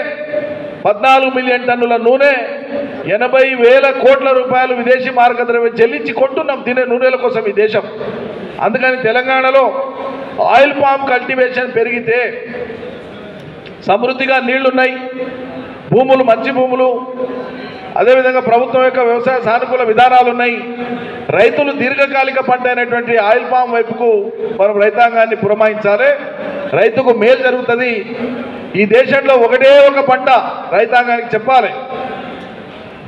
Speaker 4: 14 మిలియన్ టన్నుల నూనె 80,000 కోట్ల రూపాయలు విదేశీ మార్గ ద్రవ్యం చెల్లించి కొంటున్నాం తినే నూనెల కోసం ఈ దేశం. అందుకని తెలంగాణలో ఆయిల్ పామ్ కల్టివేషన్ పెరిగితే సమృద్ధిగా నీళ్లున్నాయి, భూములు మంచి భూములు, అదేవిధంగా ప్రభుత్వం యొక్క వ్యవసాయ సానుకూల విధానాలు ఉన్నాయి. రైతులు దీర్ఘకాలిక పంట అయినటువంటి ఆయిల్ పామ్ వైపుకు మనం రైతాంగాన్ని పురమాయించాలి. రైతుకు మేలు జరుగుతుంది. ఈ దేశంలో ఒకటే ఒక పంట రైతాంగానికి చెప్పాలి,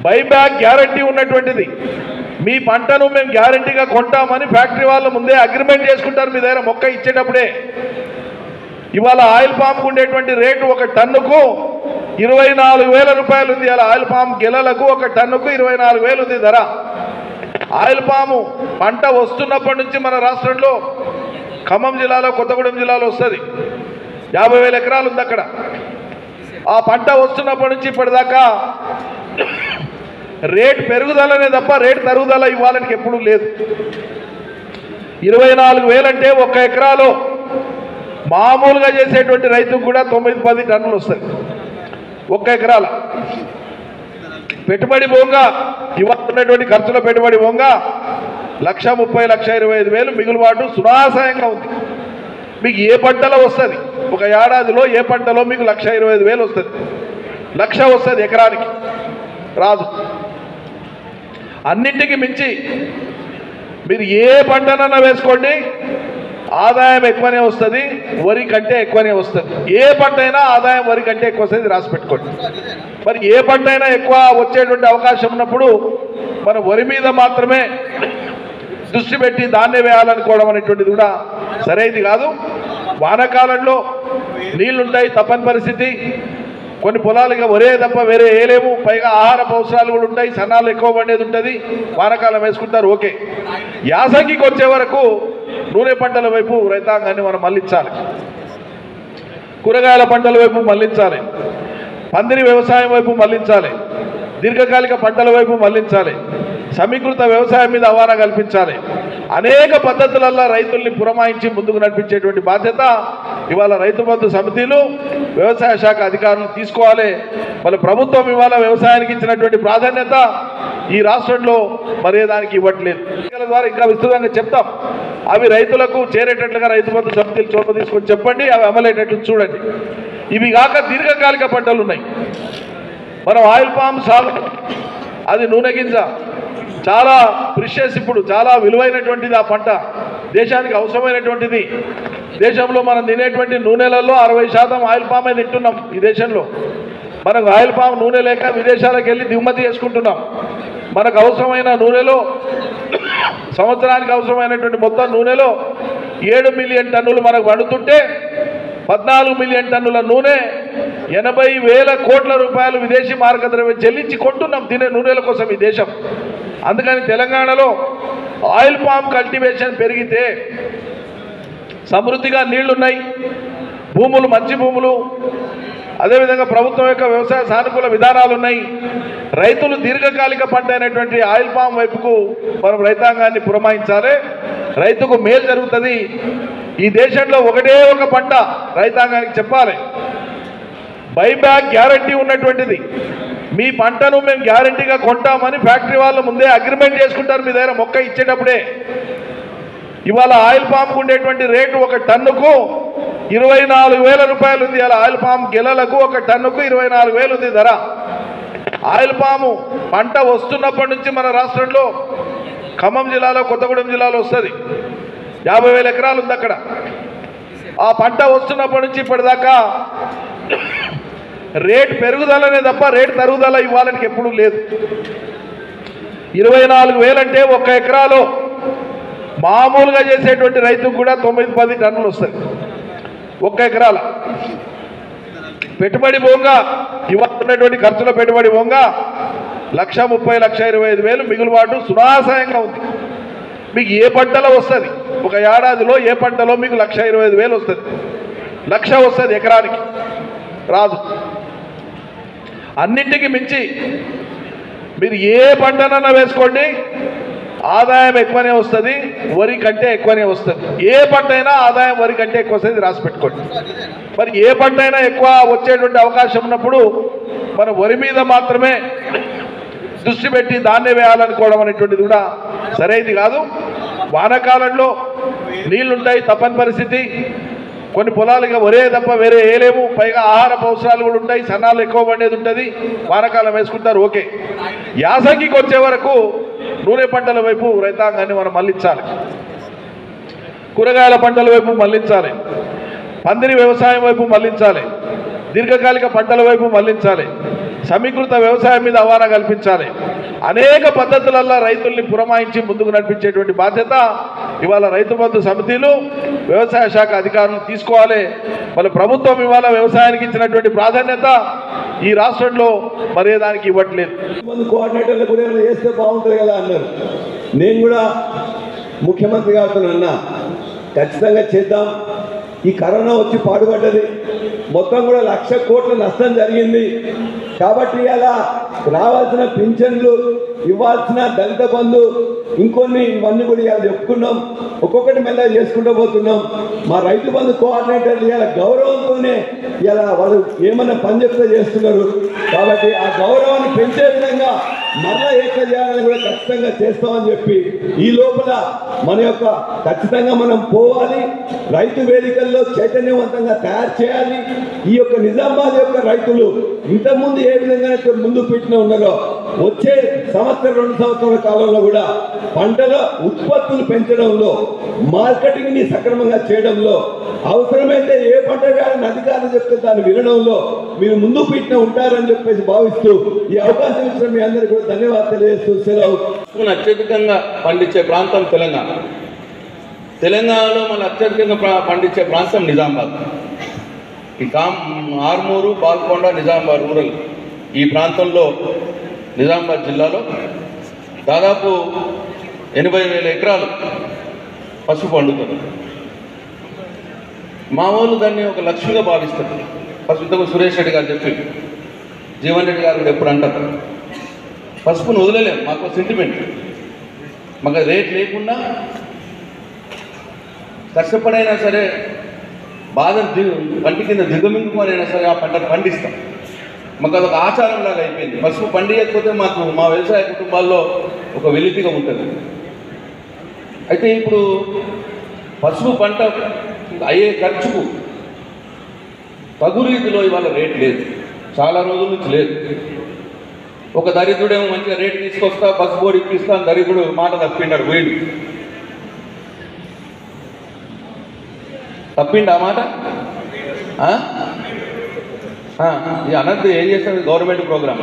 Speaker 4: బైబ్యాక్ గ్యారంటీ ఉన్నటువంటిది. మీ పంటను మేము గ్యారంటీగా కొంటామని ఫ్యాక్టరీ వాళ్ళు ముందే అగ్రిమెంట్ చేసుకుంటారు మీ దగ్గర మొక్క ఇచ్చేటప్పుడే. ఇవాళ ఆయిల్ పామ్కు ఉండేటువంటి రేటు ఒక టన్నుకు 24,000 రూపాయలు ఉంది. అలా ఆయిల్ పామ్ గెలలకు ఒక టన్నుకు 24,000 ఉంది ధర. ఆయిల్ పాము పంట వస్తున్నప్పటి నుంచి మన రాష్ట్రంలో ఖమ్మం జిల్లాలో, కొత్తగూడెం జిల్లాలో వస్తుంది. 50,000 ఎకరాలు ఉంది అక్కడ. ఆ పంట వస్తున్నప్పటి నుంచి ఇప్పటిదాకా రేట్ పెరుగుదలనే తప్ప రేట్ తరుగుదల ఇవ్వాలని ఎప్పుడూ లేదు. 24,000 అంటే ఒక ఎకరాలో మామూలుగా చేసేటువంటి రైతుకు కూడా 9-10 టన్నులు వస్తాయి ఒక్క ఎకరాల. పెట్టుబడి పోగా ఇవాళ ఉన్నటువంటి ఖర్చుల పెట్టుబడి పోగా 1,30,00,000-1,25,000 మిగులుబాటు సునాశయంగా ఉంది. మీకు ఏ పంటలో వస్తుంది? ఒక ఏడాదిలో ఏ పంటలో మీకు 1,25,000 వస్తుంది, 1,00,000 వస్తుంది ఎకరానికి, రాదు. అన్నింటికి మించి మీరు ఏ పంటనన్నా వేసుకోండి ఆదాయం ఎక్కువనే వస్తుంది, వరి కంటే ఎక్కువనే వస్తుంది. ఏ పంట అయినా ఆదాయం వరి కంటే ఎక్కువ వస్తుంది, రాసి పెట్టుకోండి. మరి ఏ పంట అయినా ఎక్కువ వచ్చేటువంటి అవకాశం ఉన్నప్పుడు మన వరి మీద మాత్రమే దృష్టి పెట్టి దాన్నే వేయాలనుకోవడం అనేటువంటిది కూడా సరైనది కాదు. వానాకాలంలో నీళ్లుంటాయి, తప్పని పరిస్థితి. కొన్ని పొలాలుగా వరే తప్ప వేరే వేయలేము. పైగా ఆహారపు అవసరాలు కూడా ఉంటాయి, సన్నాలు ఎక్కువ పండేది ఉంటుంది. వానాకాలం వేసుకుంటారు, ఓకే. యాసంగికి వచ్చే వరకు నూనె పంటల వైపు రైతాంగాన్ని మనం మళ్ళించాలి, కూరగాయల పంటల వైపు మళ్ళించాలి, పందిరి వ్యవసాయం వైపు మళ్ళించాలి, దీర్ఘకాలిక పంటల వైపు మళ్ళించాలి, సమీకృత వ్యవసాయం మీద అవగాహన కల్పించాలి. అనేక పద్ధతులలో రైతుల్ని పురమాయించి ముందుకు నడిపించేటువంటి బాధ్యత ఇవాళ రైతు బంధు సమితిలు, వ్యవసాయ శాఖ అధికారులు తీసుకోవాలి. మన ప్రభుత్వం ఇవాళ వ్యవసాయానికి ఇచ్చినటువంటి ప్రాధాన్యత ఈ రాష్ట్రంలో మరే దానికి ఇవ్వట్లేదు. ఎన్నికల ద్వారా ఇంకా విస్తృతంగా చెప్తాం. అవి రైతులకు చేరేటట్లుగా రైతు బంధు సమితిలు చొరవ తీసుకొని చెప్పండి, అవి అమలయ్యేటట్లు చూడండి. ఇవి కాక దీర్ఘకాలిక పంటలు ఉన్నాయి. మనం ఆయిల్ పామ్ సాగు, అది నూనె గింజ చాలా ప్రిషియస్, ఇప్పుడు చాలా విలువైనటువంటిది. ఆ పంట దేశానికి అవసరమైనటువంటిది. దేశంలో మనం తినేటువంటి నూనెలలో 60% ఆయిల్ పామే తింటున్నాం. ఈ దేశంలో మనకు ఆయిల్ పామ్ నూనె లేక విదేశాలకు వెళ్ళి దిగుమతి చేసుకుంటున్నాం. మనకు అవసరమైన నూనెలో, సంవత్సరానికి అవసరమైనటువంటి మొత్తం నూనెలో 7 మిలియన్ టన్నులు మనకు వండుతుంటే 14 మిలియన్ టన్నుల నూనె 80,000 కోట్ల రూపాయలు విదేశీ మార్గ ద్రవ్యం చెల్లించి కొంటున్నాం తినే నూనెల కోసం ఈ దేశం. అందుకని తెలంగాణలో ఆయిల్ పామ్ కల్టివేషన్ పెరిగితే సమృద్ధిగా నీళ్లున్నాయి, భూములు మంచి భూములు, అదేవిధంగా ప్రభుత్వం యొక్క వ్యవసాయ సానుకూల విధానాలు ఉన్నాయి. రైతులు దీర్ఘకాలిక పంట అయినటువంటి ఆయిల్ పామ్ వైపుకు మనం రైతాంగాన్ని పురమాయించాలి. రైతుకు మేలు జరుగుతుంది. ఈ దేశంలో ఒకటే ఒక పంట రైతాంగానికి చెప్పాలి, బైబ్యాక్ గ్యారంటీ ఉన్నటువంటిది. మీ పంటను మేము గ్యారంటీగా కొంటామని ఫ్యాక్టరీ వాళ్ళు ముందే అగ్రిమెంట్ చేసుకుంటారు మీ దగ్గర మొక్క ఇచ్చేటప్పుడే. ఇవాళ ఆయిల్ పామ్కు ఉండేటువంటి రేటు ఒక టన్నుకు 24,000 రూపాయలు ఉంది. అలా ఆయిల్ పామ్ గెలలకు ఒక టన్నుకు 24,000 ఉంది ధర. ఆయిల్ పాము పంట వస్తున్నప్పటి నుంచి మన రాష్ట్రంలో ఖమ్మం జిల్లాలో, కొత్తగూడెం జిల్లాలో వస్తుంది. 50,000 ఎకరాలు ఉంది అక్కడ. ఆ పంట వస్తున్నప్పటి నుంచి ఇప్పటిదాకా రేటు పెరుగుదలనే తప్ప రేటు తరుగుదల ఇవ్వాలని ఎప్పుడూ లేదు. 24,000 అంటే ఒక్క ఎకరాలో మామూలుగా చేసేటువంటి రైతుకు కూడా 9-10 టన్నులు వస్తాయి ఒక్క ఎకరాల. పెట్టుబడి పోగా ఇవాళ ఉన్నటువంటి ఖర్చుల పెట్టుబడి పోగా 1,30,00,000-1,25,000 మిగులుబాటు సునాశయంగా ఉంది. మీకు ఏ పంటలో వస్తుంది? ఒక ఏడాదిలో ఏ పంటలో మీకు 1,25,000 వస్తుంది, 1,00,000 వస్తుంది ఎకరానికి, రాదు. అన్నింటికి మించి మీరు ఏ పంటనన్నా వేసుకోండి, ఆదాయం ఎక్కువనే వస్తుంది, వరి కంటే ఎక్కువనే వస్తుంది. ఏ పంట అయినా ఆదాయం వరి కంటే ఎక్కువ వస్తుంది, రాసి పెట్టుకోండి. మరి ఏ పంట అయినా ఎక్కువ వచ్చేటువంటి అవకాశం ఉన్నప్పుడు మనం వరి మీద మాత్రమే దృష్టి పెట్టి దాన్నే వేయాలనుకోవడం అనేటువంటిది కూడా సరైనది కాదు. వానాకాలంలో నీళ్లుంటాయి, తప్పని పరిస్థితి. కొన్ని పొలాలుగా వరే తప్ప వేరే వేయలేము. పైగా ఆహార అవసరాలు కూడా ఉంటాయి, సన్నాలు ఎక్కువ పండేది ఉంటుంది. వానాకాలం వేసుకుంటారు, ఓకే. యాసంగికి వచ్చే వరకు నూనె పంటల వైపు రైతాంగాన్ని మనం మళ్ళించాలి, కూరగాయల పంటల వైపు మళ్ళించాలి, పందిరి వ్యవసాయం వైపు మళ్ళించాలి, దీర్ఘకాలిక పంటల వైపు మళ్ళించాలి, సమీకృత వ్యవసాయం మీద అవగాహన కల్పించాలి. అనేక పద్ధతులలో రైతుల్ని పురమాయించి ముందుకు నడిపించేటువంటి బాధ్యత ఇవాళ రైతు బంధు సమితిలు, వ్యవసాయ శాఖ అధికారులు తీసుకోవాలి. మన ప్రభుత్వం ఇవాళ వ్యవసాయానికి ఇచ్చినటువంటి ప్రాధాన్యత ఈ రాష్ట్రంలో మరే దానికి ఇవ్వట్లేదు.
Speaker 5: కోఆర్డినేటర్లు కూడా ఏమైనా చేస్తే బాగుంటుంది కదా అన్నారు. నేను కూడా ముఖ్యమంత్రి గారితో అన్నా, ఖచ్చితంగా చేద్దాం. ఈ కరోనా వచ్చి పాడుపడ్డది, మొత్తం కూడా 1,00,000 కోట్ల నష్టం జరిగింది. కాబట్టి అలా రావాల్సిన పింఛన్లు, ఇవ్వాల్సిన దళిత బంధు, ఇంకొన్ని ఇవన్నీ కూడా ఇలా చెప్పుకున్నాం. ఒక్కొక్కటి మెల్లగా చేసుకుంటూ పోతున్నాం. మా రైతు బంధు కోఆర్డినేటర్లు ఇలా గౌరవంతోనే ఇలా వాళ్ళు ఏమన్నా పని చెప్తే చేస్తున్నారు. కాబట్టి ఆ గౌరవాన్ని పెంచే విధంగా మరలా ఏకం చేయాలని కూడా ఖచ్చితంగా చేస్తామని చెప్పి, ఈ లోపల మన యొక్క ఖచ్చితంగా మనం పోవాలి, రైతు వేదికల్లో చైతన్యవంతంగా తయారు చేయాలి. ఈ యొక్క నిజామాబాద్ యొక్క రైతులు ఇంతకుముందు ఏ విధంగా ముందు పెట్టిన ఉన్నారో వచ్చే సంవత్సరం 2 సంవత్సరాల కాలంలో కూడా పంటల ఉత్పత్తులు పెంచడంలో, మార్కెటింగ్ ని సక్రమంగా చేయడంలో, అవసరమైతే ఏ పంట వేయాలని అధికారులు చెప్తే దాన్ని వినడంలో మీరు ముందు పెట్టిన ఉంటారని చెప్పేసి భావిస్తూ ఈ అవకాశం ఇచ్చిన మీ అందరికీ కూడా ధన్యవాదాలు తెలియజేస్తూ సెలవు.
Speaker 1: అత్యధికంగా పండించే ప్రాంతం తెలంగాణ. తెలంగాణలో మన అత్యధికంగా పండించే ప్రాంతం నిజామాబాద్. ఈ ఆర్మూరు, బాల్కొండ, నిజామాబాద్ రూరల్ ఈ ప్రాంతంలో నిజామాబాద్ జిల్లాలో దాదాపు 80,000 ఎకరాలు పసుపు పండుతుంది. మా వాళ్ళు దాన్ని ఒక లక్ష్యంగా భావిస్తారు. ఫస్ట్ ఇంతకు సురేష్ రెడ్డి గారు చెప్పి జీవన్ రెడ్డి గారు ఎప్పుడు అంటారు పసుపును వదలలేము, మాకు సెంటిమెంట్. మాకు రేట్ లేకుండా కష్టపడైనా సరే బాధను పంటి కింద దిగమింగుకొనైనా సరే ఆ పంటను పండిస్తాం. మాకు అదొక ఆచారంలాగా అయిపోయింది. పసుపు పండియకపోతే మాకు మా వ్యవసాయ కుటుంబాల్లో ఒక వెలితిగా ఉంటుంది. అయితే ఇప్పుడు పసుపు పంట అయ్యే ఖర్చుకు తగు రీతిలో ఇవాళ రేట్ లేదు, చాలా రోజుల నుంచి లేదు. ఒక దరిద్రుడేమో మంచిగా రేటు తీసుకొస్తా బస్ బోర్డు ఇప్పిస్తా, దరిద్రుడు మాట తప్పిండాడు, పోయిండు. తప్పిండు ఆ మాట. ఈ అనంత ఏం చేస్తాడు గవర్నమెంట్ ప్రోగ్రామ్,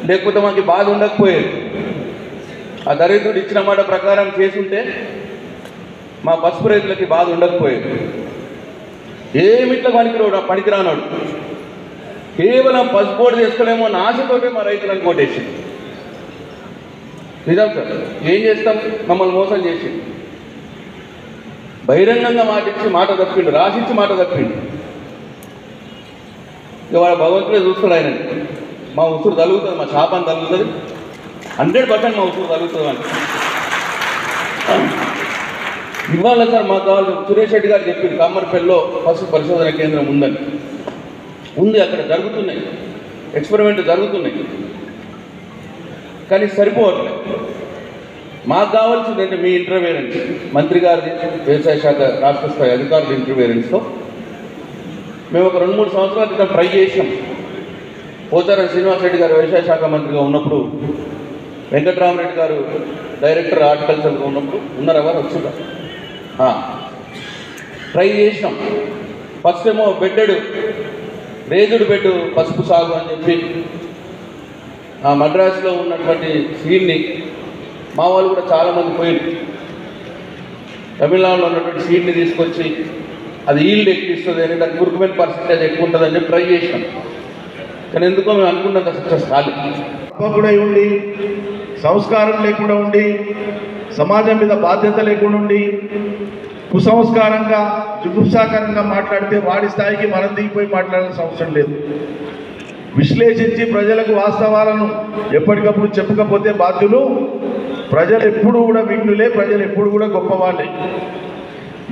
Speaker 1: లేకపోతే మాకు బాధ ఉండకపోయేది. ఆ దరిద్రుడు ఇచ్చిన మాట ప్రకారం చేసుంటే మా పసుపు రైతులకి బాధ ఉండకపోయేది. ఏమిట్లా పనికిరానాడు కేవలం పసుపు బోర్డు చేసుకోలేమో అన్న ఆశతోటే మా రైతులను కొట్టేసింది. నిజం సార్, ఏం చేస్తాం, మమ్మల్ని మోసం చేసి బహిరంగంగా మాటిచ్చి మాట తప్పిండు, రాసిచ్చి మాట తప్పిండు. ఇవాళ భగవంతుడే చూస్తాడు ఆయన. మా ఉసురు తలుగుతుంది, మా శాపం తలుగుతుంది, 100% మా ఉసురు తలుగుతుంది అని ఇవాళ సార్ మాకు కావాలి. సురేష్ రెడ్డి గారు చెప్పింది కమ్మర్పల్లిలో పసుపు పరిశోధన కేంద్రం ఉందని. ఉంది, అక్కడ జరుగుతున్నాయి, ఎక్స్పెరిమెంట్ జరుగుతున్నాయి, కానీ సరిపోవట్లేదు. మాకు కావాల్సిందంటే మీ ఇంటర్వేరెన్స్, మంత్రి గారిది, వ్యవసాయ శాఖ రాష్ట్ర స్థాయి అధికారుల ఇంటర్వేరెన్స్తో మేము ఒక 2-3 సంవత్సరాల క్రితం ట్రై చేసాం. పోచారం శ్రీనివాసరెడ్డి గారు వ్యవసాయ శాఖ మంత్రిగా ఉన్నప్పుడు, వెంకటరామరెడ్డి గారు డైరెక్టర్ హార్టికల్చర్గా ఉన్నప్పుడు ఉన్నారా వారు వచ్చుగా ట్రై చేసినాం. ఫస్ట్ ఏమో రేజుడు బెడ్ పసుపు సాగు అని చెప్పి ఆ మద్రాసులో ఉన్నటువంటి సీడ్ని మా వాళ్ళు కూడా చాలామంది పోయింది. తమిళనాడులో ఉన్నటువంటి సీడ్ని తీసుకొచ్చి అది ఈల్డ్ ఎక్కిస్తుంది అని, దానికి రిక్రూట్మెంట్ పర్సెంటేజ్ ఎక్కువ ఉంటుంది అని చెప్పి ట్రై చేసినాం. కానీ ఎందుకో మేము అనుకున్నంత సక్సెస్ కాలేదు.
Speaker 4: కూడా ఉండి, సంస్కారం లేకుండా ఉండి, సమాజం మీద బాధ్యత లేకుండా ఉండి, కుసంస్కారంగా జుగుప్సాకరంగా మాట్లాడితే వాడి స్థాయికి మనం దిగిపోయి మాట్లాడాల్సిన అవసరం లేదు. విశ్లేషించి ప్రజలకు వాస్తవాలను ఎప్పటికప్పుడు చెప్పకపోతే బాధ్యులు ప్రజలు ఎప్పుడు కూడా విఘ్నులే, ప్రజలు ఎప్పుడు కూడా గొప్పవాళ్ళే.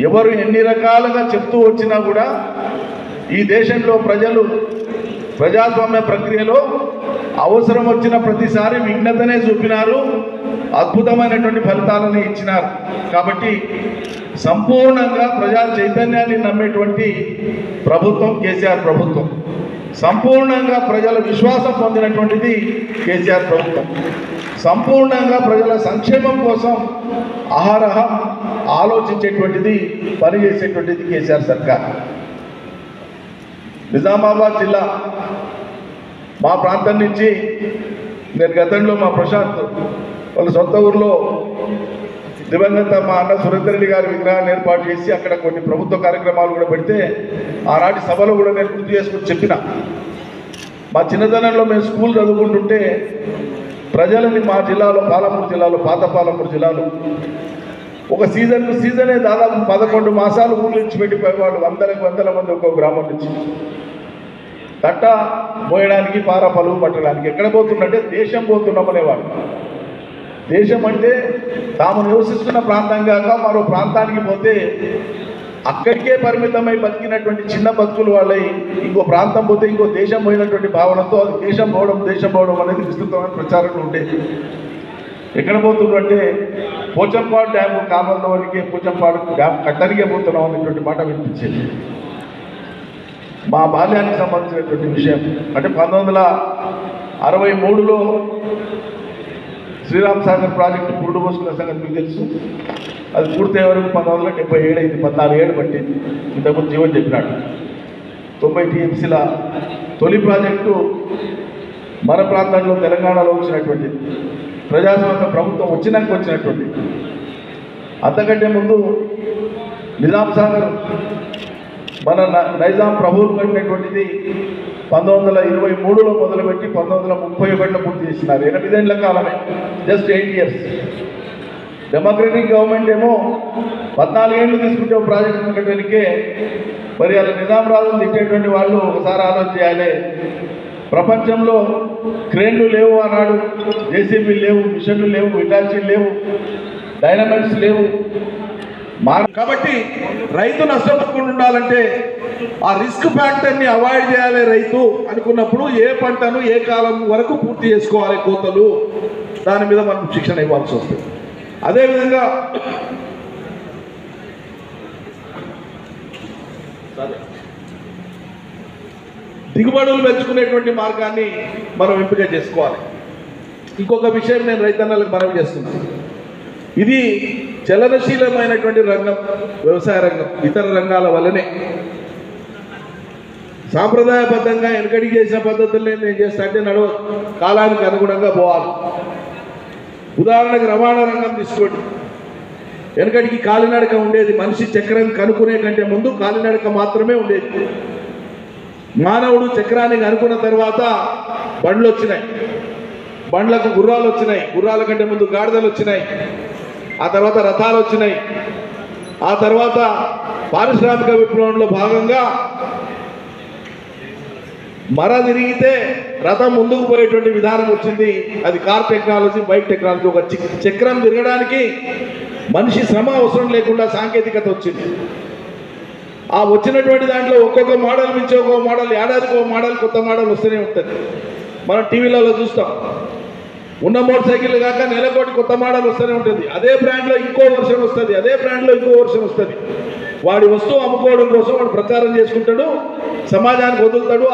Speaker 4: ఎవరు ఎన్ని రకాలుగా చెప్తూ వచ్చినా కూడా ఈ దేశంలో ప్రజలు ప్రజాస్వామ్య ప్రక్రియలో అవసరం వచ్చిన ప్రతిసారి విఘ్నతనే చూపినారు, అద్భుతమైనటువంటి ఫలితాలను ఇచ్చినారు. కాబట్టి సంపూర్ణంగా ప్రజా చైతన్యాన్ని నమ్మేటువంటి ప్రభుత్వం కేసీఆర్ ప్రభుత్వం. సంపూర్ణంగా ప్రజల విశ్వాసం పొందినటువంటిది కేసీఆర్ ప్రభుత్వం. సంపూర్ణంగా ప్రజల సంక్షేమం కోసం అహరహం ఆలోచించేటువంటిది, పనిచేసేటువంటిది కేసీఆర్ సర్కార్. నిజామాబాద్ జిల్లా మా ప్రాంతం నుంచి నేను గతంలో మా ప్రశాంత్ వాళ్ళ సొంత ఊరిలో దివంగత మా అన్న సురేందర్ రెడ్డి గారి విగ్రహాన్ని ఏర్పాటు చేసి అక్కడ కొన్ని ప్రభుత్వ కార్యక్రమాలు కూడా పెడితే ఆనాటి సభలో కూడా నేను గుర్తు చేసుకుని చెప్పిన, మా చిన్నతనంలో మేము స్కూల్ చదువుకుంటుంటే ప్రజలని మా జిల్లాలో, పాలమూరు జిల్లాలో, పాత పాలమూరు జిల్లాలో ఒక సీజనే దాదాపు 11 మాసాలు ఊళ్ళు నుంచి పెట్టిపోయేవాళ్ళు, వందల మంది ఒక్కో గ్రామం నుంచి. తట్ట మోయడానికి, పార పలువు పట్టడానికి. ఎక్కడ పోతుందంటే దేశం పోతున్నామనేవాడు. దేశం అంటే తాము నివసిస్తున్న ప్రాంతం కాక మరో ప్రాంతానికి పోతే అక్కడికే పరిమితమై బతికినటువంటి చిన్న బతుకులు వాళ్ళై ఇంకో ప్రాంతం పోతే ఇంకో దేశం పోయినటువంటి భావనతో అది దేశం పోవడం అనేది విస్తృతమైన ప్రచారంలో ఉండేది. ఎక్కడ పోతుందంటే పోచంపాడు డ్యాము కామర్లోనికి, పోచంపాడు డ్యామ్ కట్టనికే పోతున్నాం అనేటువంటి మాట వినిపించేది. మా బాల్యానికి సంబంధించినటువంటి విషయం అంటే 1963లో శ్రీరామ్ సాగర్ ప్రాజెక్టు పురుడు పోసుకున్న సంగతి మీకు తెలుసు. అది పూర్తయ్యే వరకు 1977 అయింది, 14 ఏళ్ళు పట్టింది. ఇంతకుముందు జీవన్ చెప్పినాడు. 90 టీఎంసీల తొలి ప్రాజెక్టు మన ప్రాంతంలో తెలంగాణలో వచ్చినటువంటిది, ప్రజాస్వామ్య ప్రభుత్వం వచ్చినటువంటి. అంతకంటే ముందు నిజాం సాగర్ మన నైజాం ప్రభువులు కట్టినటువంటిది 1923లో మొదలుపెట్టి 1931లో పూర్తి చేసినారు. 8 ఏళ్ల కాలమే, జస్ట్ 8 years. డెమోక్రటిక్ గవర్నమెంట్ ఏమో 14 ఏళ్ళు తీసుకుంటే ఒక ప్రాజెక్ట్ కట్టడానికే మరి అలా నిజాం రాజును తిట్టేటువంటి వాళ్ళు ఒకసారి ఆలోచన చేయాలి. ప్రపంచంలో క్రేన్లు లేవు అన్నాడు, జేసీబీ లేవు, మిషన్లు లేవు, విటాచీలు లేవు, డైనమైట్స్ లేవు. కాబట్టి రైతు నష్టపోకుండా ఉండాలంటే ఆ రిస్క్ ఫ్యాక్టర్ని అవాయిడ్ చేయాలి రైతు అనుకున్నప్పుడు ఏ పంటను ఏ కాలం వరకు పూర్తి చేసుకోవాలి కోతలు, దాని మీద మనం శిక్షణ ఇవ్వాల్సి వస్తుంది. అదేవిధంగా దిగుబడులు పెంచుకునేటువంటి మార్గాన్ని మనం ఎంపిక చేసుకోవాలి. ఇంకొక విషయం నేను రైతన్నలకు మనవి చేస్తున్నాను, ఇది చలనశీలమైనటువంటి రంగం వ్యవసాయ రంగం. ఇతర రంగాల వల్లనే సాంప్రదాయబద్ధంగా వెనకడికి చేసిన పద్ధతులనే నేను చేస్తా అంటే నడవదు, కాలానికి అనుగుణంగా పోవాలి. ఉదాహరణకు రవాణా రంగం తీసుకోండి. వెనకడికి కాలినడక ఉండేది, మనిషి చక్రం కనుక్కునే కంటే ముందు కాలినడక మాత్రమే ఉండేది. మానవుడు చక్రాన్ని కనుక్కున్న తర్వాత బండ్లు వచ్చినాయి, బండ్లకు గుర్రాలు వచ్చినాయి, గుర్రాల కంటే ముందు గాడిదలు వచ్చినాయి, ఆ తర్వాత రథాలు వచ్చినాయి, ఆ తర్వాత పారిశ్రామిక విప్లవంలో భాగంగా మర తిరిగితే రథం ముందుకు పోయేటువంటి విధానం వచ్చింది. అది కార్ టెక్నాలజీ, బైక్ టెక్నాలజీ. ఒక చక్రం తిరగడానికి మనిషి శ్రమ అవసరం లేకుండా సాంకేతికత వచ్చింది. ఆ వచ్చినటువంటి దాంట్లో ఒక్కొక్క మోడల్ నుంచి ఒక్కొక్క మోడల్, ఏడాదికి ఒక మోడల్, కొత్త మోడల్ వస్తూనే ఉంటుంది. మనం టీవీలలో చూస్తాం. ఉన్న మోటార్ సైకిల్ కాక నెలకోటి కొత్త మోడల్ వస్తూనే ఉంటుంది. అదే బ్రాండ్లో ఇంకో వర్షన్ వస్తుంది, అదే బ్రాండ్లో ఇంకో వర్షన్ వస్తుంది. వాడి వస్తువు అమ్ముకోవడం కోసం వాడు ప్రచారం చేసుకుంటాడు, సమాజానికి వదులుతాడు.